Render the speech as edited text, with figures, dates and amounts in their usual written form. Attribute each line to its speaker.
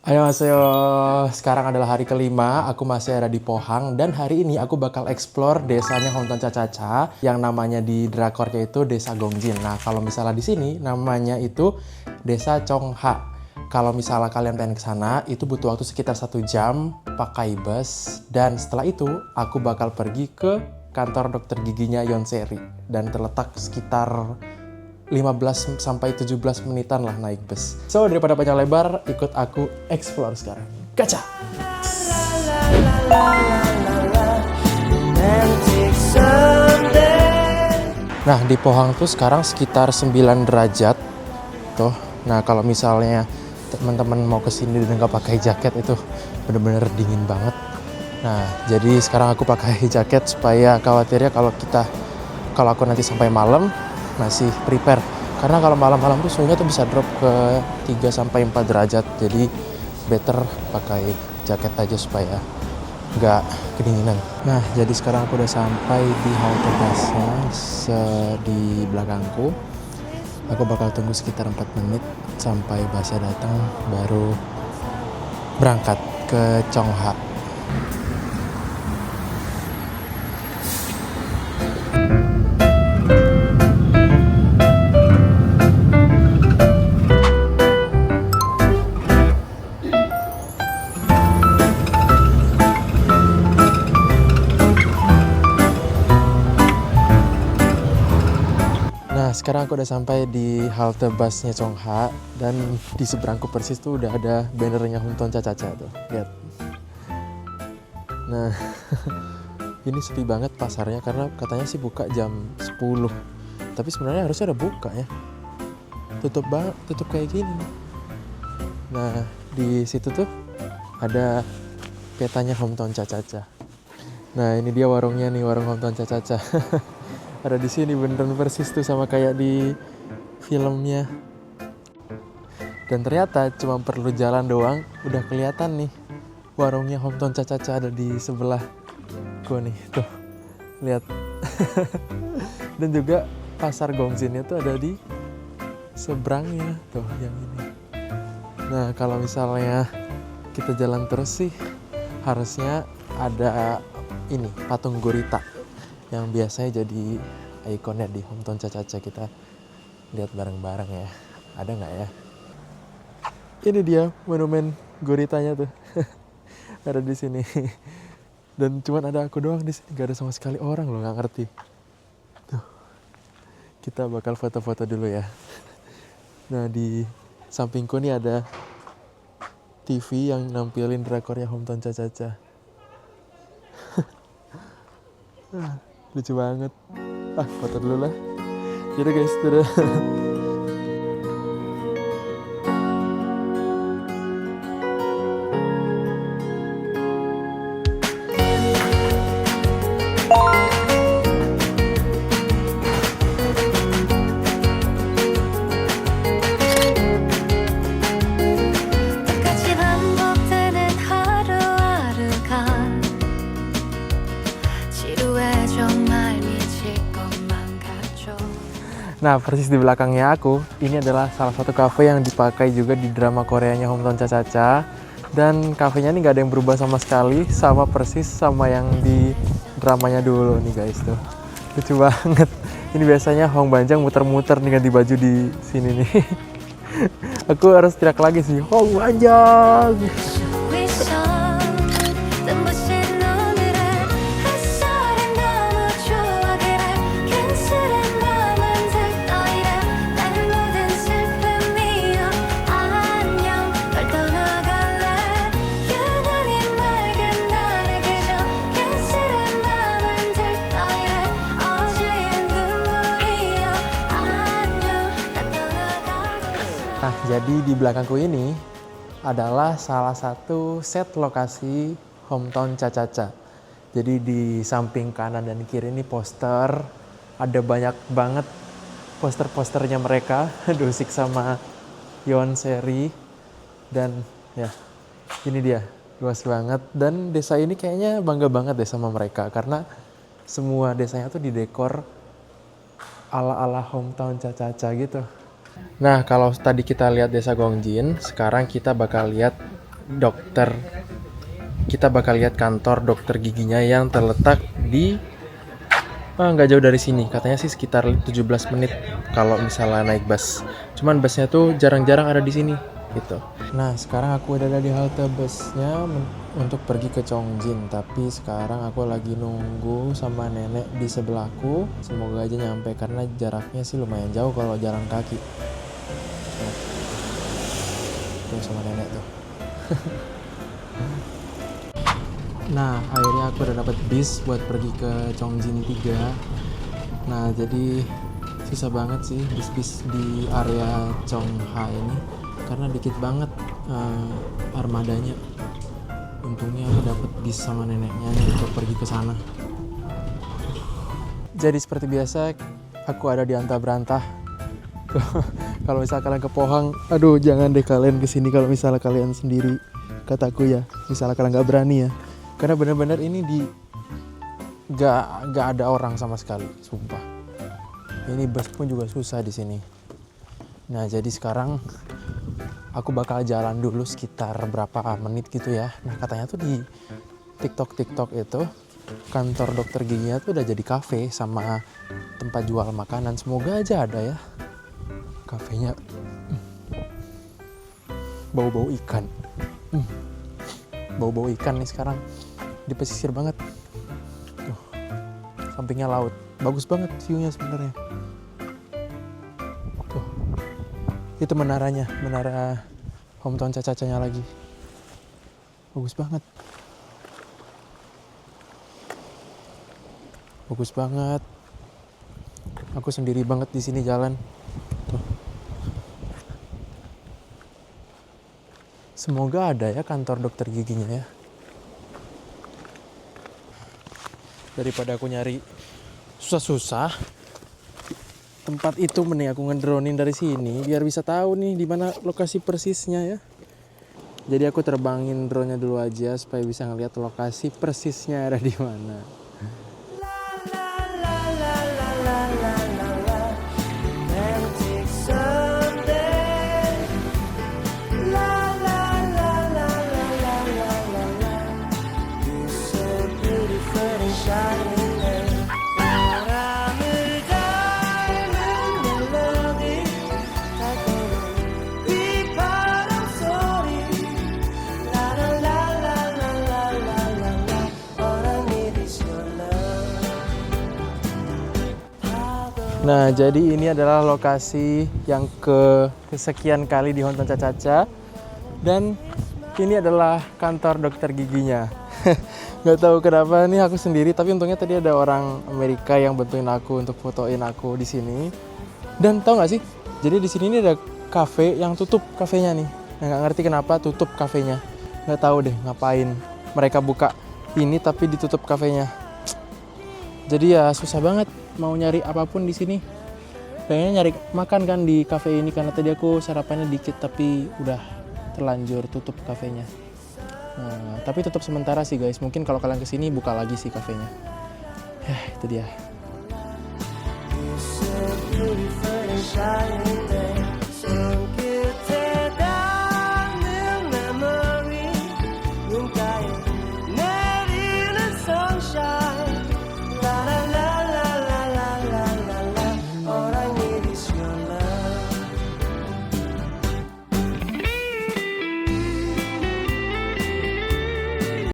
Speaker 1: Annyeonghaseyo, sekarang adalah hari kelima, aku masih ada di Pohang dan hari ini aku bakal explore desanya Homton Cha-Cha-Cha yang namanya di drakornya itu Desa Gongjin. Nah, kalau misalnya di sini namanya itu Desa Chongha. Kalau misalnya kalian pengen ke sana, itu butuh waktu sekitar 1 jam pakai bus dan setelah itu aku bakal pergi ke kantor dokter giginya Yonseri dan terletak sekitar 15 sampai 17 menitan lah naik bus. So, daripada panjang lebar, ikut aku explore sekarang. Gacha! Nah, di Pohang tuh sekarang sekitar 9 derajat. Tuh. Nah, kalau misalnya teman-teman mau kesini dan nggak pakai jaket itu bener-bener dingin banget. Nah, jadi sekarang aku pakai jaket supaya khawatirnya kalau aku nanti sampai malam masih prepare. Karena kalau malam-malam tuh suhunya tuh bisa drop ke 3 sampai 4 derajat. Jadi better pakai jaket aja supaya nggak kedinginan. Nah, jadi sekarang aku udah sampai di halte busnya di belakangku. Aku bakal tunggu sekitar 4 menit sampai busnya datang baru berangkat ke Chongha. Nah, sekarang aku udah sampai di halte busnya Chongha dan di seberangku persis tuh udah ada bannernya Homton Cha-Cha-Cha tuh. Lihat. Nah, ini sepi banget pasarnya karena katanya sih buka jam 10. Tapi sebenarnya harusnya udah buka ya. Tutup banget, tutup kayak gini. Nah, di situ tuh ada petanya Homton Cha-Cha-Cha. Nah, ini dia warungnya nih, warung Homton Cha-Cha-Cha. Ada di sini beneran persis tuh sama kayak di filmnya. Dan ternyata cuma perlu jalan doang udah kelihatan nih warungnya Homton Cha-Cha-Cha ada di sebelah gua nih. Tuh. Lihat. Dan juga pasar Gongjinnya tuh ada di seberangnya tuh yang ini. Nah, kalau misalnya kita jalan terus sih harusnya ada ini patung gurita yang biasanya jadi ikonnya di Homton Cha-Cha-Cha. Kita lihat bareng-bareng ya. Ada nggak ya? Ini dia monumen guritanya tuh. Ada di sini. Dan cuman ada aku doang di sini. Gak ada sama sekali orang loh, nggak ngerti. Tuh. Kita bakal foto-foto dulu ya. Nah, di sampingku nih ada TV yang nampilin drakornya Homton Cha-Cha-Cha. Lucu banget. Foto dulu lah. Yaudah guys, dadah. Nah, persis di belakangnya aku, ini adalah salah satu cafe yang dipakai juga di drama Koreanya Homton Cha-Cha-Cha. Dan kafenya ini gak ada yang berubah sama sekali, sama persis sama yang di dramanya dulu nih guys tuh. Lucu banget. Ini biasanya Hong Banjang muter-muter nih ganti baju di sini nih. Aku harus teriak lagi sih, Hong Banjang! Nah, jadi di belakangku ini adalah salah satu set lokasi Homton Cha-Cha-Cha. Jadi di samping kanan dan kiri ini poster, ada banyak banget poster-posternya mereka, Dosik sama Yonseri. Dan ya, ini dia, luas banget. Dan desa ini kayaknya bangga banget deh sama mereka, karena semua desanya tuh didekor ala-ala Hometown Cha-Cha-Cha gitu. Nah, kalau tadi kita lihat Desa Gongjin, sekarang kita bakal lihat dokter. Kita bakal lihat kantor dokter giginya yang terletak di nggak jauh dari sini. Katanya sih sekitar 17 menit kalau misalnya naik bus. Cuman busnya tuh jarang-jarang ada di sini gitu. Nah, sekarang aku udah ada di halte busnya untuk pergi ke Chongjin. Tapi sekarang aku lagi nunggu sama nenek di sebelahku. Semoga aja nyampe karena jaraknya sih lumayan jauh kalau jalan kaki. Tuh sama nenek tuh. Nah, akhirnya aku udah dapat bis buat pergi ke Chongjin 3. Nah, jadi susah banget sih bis-bis di area Chongha ini karena dikit banget armadanya. Untungnya aku dapat bis sama neneknya nih untuk pergi ke sana. Jadi seperti biasa, aku ada di Antah Berantah. Kalau misalnya kalian ke Pohang, aduh jangan deh kalian kesini kalau misalnya kalian sendiri, kataku ya. Misalnya kalian nggak berani ya. Karena benar-benar ini gak ada orang sama sekali, sumpah. Ini bus pun juga susah di sini. Nah, jadi sekarang aku bakal jalan dulu sekitar berapa menit gitu ya. Nah, katanya tuh di TikTok itu kantor dokter giginya tuh udah jadi kafe sama tempat jual makanan. Semoga aja ada ya kafenya. Bau-bau ikan. Bau-bau ikan nih sekarang. Di pesisir banget. Tuh. Sampingnya laut. Bagus banget view-nya sebenarnya. Tuh. Itu menaranya, menara hometown Cacacanya lagi. Bagus banget. Bagus banget. Aku sendiri banget di sini jalan. Tuh. Semoga ada ya kantor dokter giginya ya. Daripada aku nyari susah-susah tempat itu, mending aku ngedronein dari sini biar bisa tahu nih di mana lokasi persisnya ya. Jadi aku terbangin drone-nya dulu aja supaya bisa ngeliat lokasi persisnya ada di mana. Nah, jadi ini adalah lokasi yang kesekian kali di Hometown Cacaca. Dan ini adalah kantor dokter giginya. Gak tahu kenapa nih aku sendiri, tapi untungnya tadi ada orang Amerika yang bantuin aku untuk fotoin aku di sini. Dan tahu nggak sih? Jadi di sini ini ada kafe yang tutup kafenya nih. Nah, nggak ngerti kenapa tutup kafenya. Nggak tahu deh ngapain mereka buka ini tapi ditutup kafenya. Jadi ya susah banget mau nyari apapun di sini. Pengennya nyari makan kan di kafe ini karena tadi aku sarapannya dikit tapi udah terlanjur tutup kafenya. Nah, tapi tutup sementara sih guys. Mungkin kalau kalian kesini buka lagi sih kafenya. Ya, itu dia.